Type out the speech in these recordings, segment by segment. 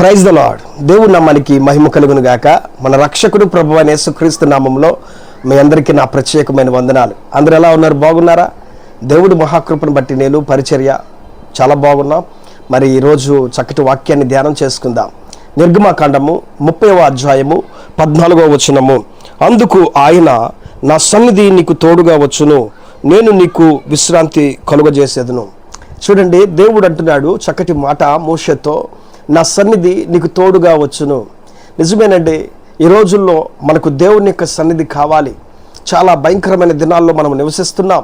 Praise the lord. దేవుడి నామానికి మహిమ కలుగును గాక. మన రక్షకుడు ప్రభువైన యేసుక్రీస్తు నామంలో మీ అందరికీ నా ప్రత్యేకమైన వందనాలు. అందరూ ఎలా ఉన్నారు? బాగున్నారా? దేవుడి మహాకృపను బట్టి నేను పరిచర్య చాలా బాగున్నాం. మరి ఈరోజు చక్కటి వాక్యాన్ని ధ్యానం చేసుకుందాం. నిర్గమాకాండము 30వ అధ్యాయము 14వ వచనము. అందుకు ఆయన, నా సన్నిధి నీకు తోడుగా వచ్చును, నేను నీకు విశ్రాంతి కలుగజేసేదను. చూడండి, దేవుడు అంటున్నాడు చక్కటి మాట మోషేతో, నా సన్నిధి నీకు తోడుగా వచ్చును. నిజమేనండి, ఈ రోజుల్లో మనకు దేవుని యొక్క సన్నిధి కావాలి. చాలా భయంకరమైన దినాల్లో మనం నివసిస్తున్నాం.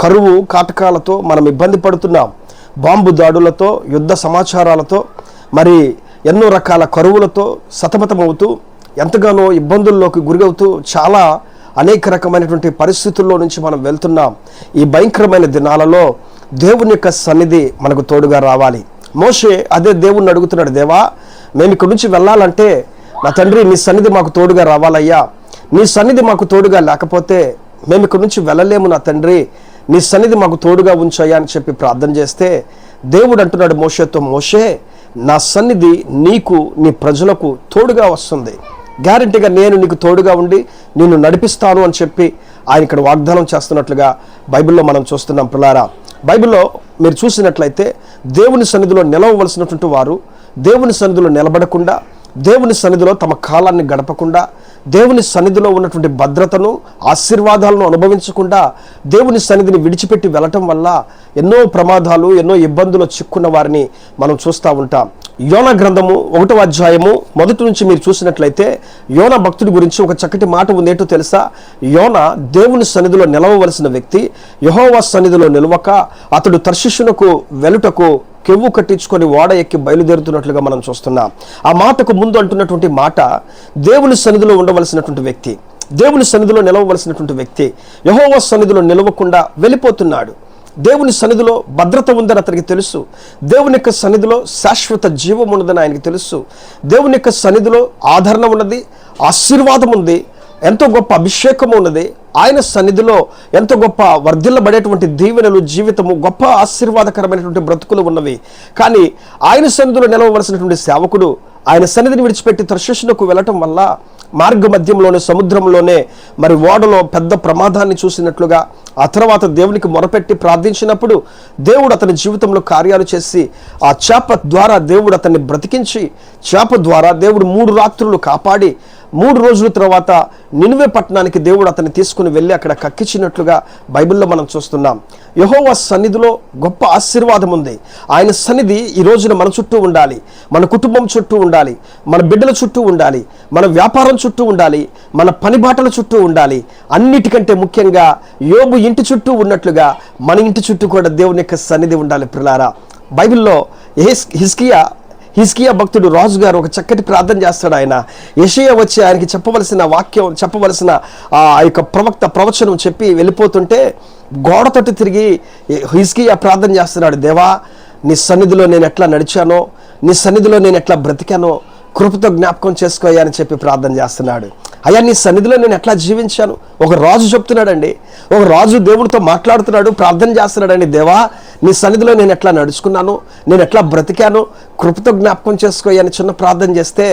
కరువు కాటకాలతో మనం ఇబ్బంది పడుతున్నాం. బాంబు దాడులతో, యుద్ధ సమాచారాలతో, మరి ఎన్నో రకాల కరువులతో సతమతమవుతూ ఎంతగానో ఇబ్బందుల్లోకి గురవుతూ చాలా అనేక రకమైనటువంటి పరిస్థితుల్లో నుంచి మనం వెళ్తున్నాం. ఈ భయంకరమైన దినాలలో దేవుని యొక్క సన్నిధి మనకు తోడుగా రావాలి. మోషే అదే దేవుణ్ణి అడుగుతున్నాడు, దేవా, మేము ఇక్కడి నుంచి వెళ్ళాలంటే నా తండ్రి నీ సన్నిధి మాకు తోడుగా రావాలయ్యా. నీ సన్నిధి మాకు తోడుగా లేకపోతే మేము ఇక్కడి నుంచి వెళ్ళలేము నా తండ్రి, నీ సన్నిధి మాకు తోడుగా ఉంచయ్యా అని చెప్పి ప్రార్థన చేస్తే దేవుడు అంటున్నాడు మోషేతో, మోషే, నా సన్నిధి నీకు నీ ప్రజలకు తోడుగా వస్తుంది. గ్యారంటీగా నేను నీకు తోడుగా ఉండి నిన్ను నడిపిస్తాను అని చెప్పి ఆయన ఇక్కడ వాగ్దానం చేస్తున్నట్లుగా బైబిల్లో మనం చూస్తున్నాం. పిల్లారా, బైబిల్లో మీరు చూసినట్లయితే దేవుని సన్నిధిలో నిలవవలసినటువంటి వారు దేవుని సన్నిధిలో నిలబడకుండా, దేవుని సన్నిధిలో తమ కాలాన్ని గడపకుండా, దేవుని సన్నిధిలో ఉన్నటువంటి భద్రతను ఆశీర్వాదాలను అనుభవించకుండా దేవుని సన్నిధిని విడిచిపెట్టి వెళ్ళటం వల్ల ఎన్నో ప్రమాదాలు, ఎన్నో ఇబ్బందులు చిక్కున్న వారిని మనం చూస్తూ ఉంటాం. యోనా గ్రంథము 1వ అధ్యాయము 1 నుంచి మీరు చూసినట్లయితే యోనా భక్తుడి గురించి ఒక చక్కటి మాట ఉందేంటో తెలుసా? యోనా దేవుని సన్నిధిలో నిలవవలసిన వ్యక్తి యెహోవా సన్నిధిలో నిలవక అతడు తర్షీషునకు వెలుటకు కెవ్వు కట్టించుకొని ఓడ ఎక్కి బయలుదేరుతున్నట్లుగా మనం చూస్తున్నాం. ఆ మాటకు ముందు అంటున్నటువంటి మాట, దేవుని సన్నిధిలో ఉండవలసినటువంటి వ్యక్తి, దేవుని సన్నిధిలో నిలవవలసినటువంటి వ్యక్తి యెహోవా సన్నిధిలో నిలవకుండా వెళ్ళిపోతున్నాడు. దేవుని సన్నిధిలో భద్రత ఉందని అతనికి తెలుసు. దేవుని యొక్క సన్నిధిలో శాశ్వత జీవం ఉన్నదని ఆయనకి తెలుసు. దేవుని యొక్క సన్నిధిలో ఆదరణ ఉన్నది, ఆశీర్వాదం ఉంది, ఎంతో గొప్ప అభిషేకం ఉన్నది. ఆయన సన్నిధిలో ఎంతో గొప్ప వర్ధిల్లబడేటువంటి దీవెనలు, జీవితము, గొప్ప ఆశీర్వాదకరమైనటువంటి బ్రతుకులు ఉన్నవి. కానీ ఆయన సన్నిధిలో నిలవవలసినటువంటి సేవకుడు ఆయన సన్నిధిని విడిచిపెట్టి తర్షీషునకు వెళ్ళటం వల్ల మార్గ మధ్యంలోనే, సముద్రంలోనే మరి ఓడలో పెద్ద ప్రమాదాన్ని చూసినట్లుగా ఆ తర్వాత దేవునికి మొరపెట్టి ప్రార్థించినప్పుడు దేవుడు అతని జీవితంలో కార్యాలు చేసి ఆ చేప ద్వారా దేవుడు అతన్ని బ్రతికించి, చేప ద్వారా దేవుడు 3 రాత్రులు కాపాడి 3 రోజుల తర్వాత నినివే పట్టణానికి దేవుడు అతన్ని తీసుకుని వెళ్ళి అక్కడ కక్కించినట్లుగా బైబిల్లో మనం చూస్తున్నాం. యెహోవా సన్నిధిలో గొప్ప ఆశీర్వాదం ఉంది. ఆయన సన్నిధి ఈ రోజున మన చుట్టూ ఉండాలి, మన కుటుంబం చుట్టూ ఉండాలి, మన బిడ్డల చుట్టూ ఉండాలి, మన వ్యాపారం చుట్టూ ఉండాలి, మన పని బాటల చుట్టూ ఉండాలి. అన్నిటికంటే ముఖ్యంగా యోబు ఇంటి చుట్టూ ఉన్నట్లుగా మన ఇంటి చుట్టూ కూడా దేవుని యొక్క సన్నిధి ఉండాలి. ప్రియులారా, బైబిల్లో హిజ్కియా భక్తుడు రాజు గారు ఒక చక్కటి ప్రార్థన చేస్తాడు. ఆయన యెషయా వచ్చి ఆయనకి చెప్పవలసిన వాక్యం, చెప్పవలసిన ఆ యొక్క ప్రవచనం చెప్పి వెళ్ళిపోతుంటే గోడ తట్టు తిరిగి హిజ్కియా ప్రార్థన చేస్తున్నాడు, దేవా, నీ సన్నిధిలో నేను ఎట్లా నడిచానో, నీ సన్నిధిలో నేను ఎట్లా బ్రతికానో కృపతో జ్ఞాపకం చేసుకోయా అని చెప్పి ప్రార్థన చేస్తున్నాడు. అయ్యా, నీ సన్నిధిలో నేను ఎట్లా జీవించాను. ఒక రాజు చెప్తున్నాడండి, ఒక రాజు దేవుడితో మాట్లాడుతున్నాడు, ప్రార్థన చేస్తున్నాడండి, దేవా, నీ సన్నిధిలో నేను ఎట్లా నడుచుకున్నాను, నేను ఎట్లా బ్రతికాను, కృపతో జ్ఞాపకం చేసుకోయా అని చిన్న ప్రార్థన చేస్తే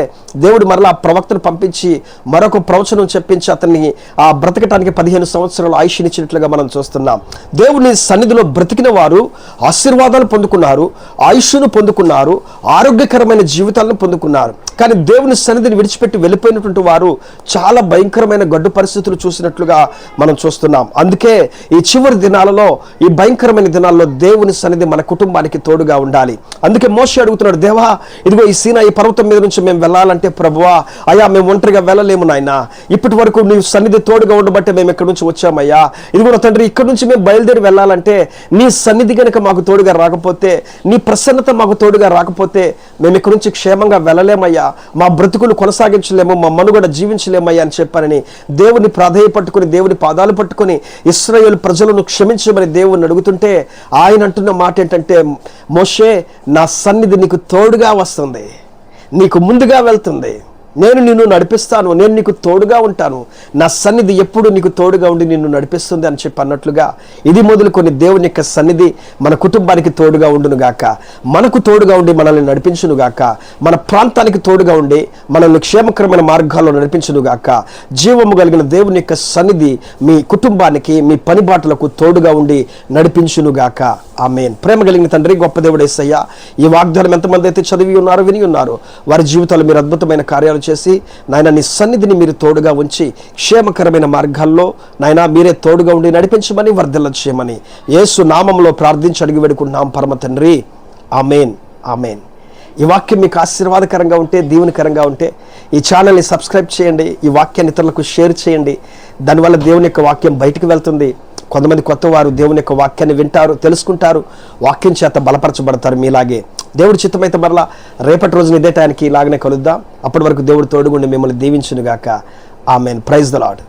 దేవుడు మరలా ఆ ప్రవక్తను పంపించి మరొక ప్రవచనం చెప్పించి అతన్ని ఆ బ్రతకటానికి 15 సంవత్సరాలు ఆయుష్నిచ్చినట్లుగా మనం చూస్తున్నాం. దేవుని సన్నిధిలో బ్రతికిన వారు ఆశీర్వాదాలు పొందుకున్నారు, ఆయుష్ను పొందుకున్నారు, ఆరోగ్యకరమైన జీవితాలను పొందుకున్నారు. కానీ దేవుని సన్నిధిని విడిచిపెట్టి వెళ్ళిపోయినటువంటి వారు చాలా భయంకరమైన గడ్డు పరిస్థితులు చూసినట్లుగా మనం చూస్తున్నాం. అందుకే ఈ చివరి దినాలలో, ఈ భయంకరమైన దినాల్లో దేవుని సన్నిధి మన కుటుంబానికి తోడుగా ఉండాలి. అందుకే మోషే అడుగుతున్నాడు, దేవా, ఇదిగో ఈ సీనాయి పర్వతం మీద నుంచి మేము వెళ్ళాలంటే ప్రభువా, అయ్యా, మేము ఒంటరిగా వెళ్ళలేము నాయన, ఇప్పటి వరకు నీ సన్నిధి తోడుగా ఉండబట్టే మేము ఇక్కడి నుంచి వచ్చామయ్యా. ఇదిగో నా తండ్రి, ఇక్కడి నుంచి మేము బయలుదేరి వెళ్ళాలంటే నీ సన్నిధి కనుక మాకు తోడుగా రాకపోతే, నీ ప్రసన్నత మాకు తోడుగా రాకపోతే మేము ఇక్కడి నుంచి క్షేమంగా వెళ్ళలేమయ్యా, మా బ్రతుకులు కొనసాగించలేము, మా మనుగడ జీవించలేమయ్యా అని చెప్పారని దేవుని ప్రాధేయపట్టుకుని, దేవుని పాదాలు పట్టుకుని ఇశ్రాయేలు ప్రజలను క్షమించమని దేవుని అడుగుతుంటే ఆయన అంటున్న మాట ఏంటంటే, మోషే, నా సన్నిధి నీకు తోడుగా వస్తుంది, నీకు ముందుగా వెళ్తుంది, నేను నిన్ను నడిపిస్తాను, నేను నీకు తోడుగా ఉంటాను, నా సన్నిధి ఎప్పుడు నీకు తోడుగా ఉండి నిన్ను నడిపిస్తుంది అని చెప్పి అన్నట్లుగా ఇది మొదలుకొని దేవుని యొక్క సన్నిధి మన కుటుంబానికి తోడుగా ఉండునుగాక, మనకు తోడుగా ఉండి మనల్ని నడిపించునుగాక, మన ప్రాంతానికి తోడుగా ఉండి మనల్ని క్షేమకరమైన మార్గాల్లో నడిపించునుగాక. జీవము కలిగిన దేవుని యొక్క సన్నిధి మీ కుటుంబానికి, మీ పనిబాటులకు తోడుగా ఉండి నడిపించునుగాక. ఆమేన్. ప్రేమ కలిగిన తండ్రి, గొప్ప దేవుడు యేసయ్య, ఈ వాగ్దానం ఎంతమంది అయితే చదివి ఉన్నారు, విని ఉన్నారు, వారి జీవితాలు మీరు అద్భుతమైన కార్యాలు చేసి నాయన నీ సన్నిధిని మీరు తోడుగా ఉంచి క్షేమకరమైన మార్గాల్లో నాయన మీరే తోడుగా ఉండి నడిపించమని, వర్ధిల్ల చేయమని యేసు నామములో ప్రార్థించి అడిగి వేడుకుంటున్నాం పరమ తండ్రి. ఆమేన్, ఆమేన్. ఈ వాక్యం మీకు ఆశీర్వాదకరంగా ఉంటే, దీవెనకరంగా ఉంటే ఈ ఛానల్ని సబ్స్క్రైబ్ చేయండి, ఈ వాక్యాన్ని ఇతరులకు షేర్ చేయండి. దానివల్ల దేవుని యొక్క వాక్యం బయటికి వెళ్తుంది. కొంతమంది కొత్త వారు దేవుని యొక్క వాక్యాన్ని వింటారు, తెలుసుకుంటారు, వాక్యం చేత బలపరచబడతారు మీలాగే. దేవుడి చిత్తమైతే మరలా రేపటి రోజున ఇదే టైంకి ఇలాగనే కలుద్దాం. అప్పటి వరకు దేవుడు తోడుగుండి మిమ్మల్ని దీవించునుగాక. ఆమేన్. Praise the lord.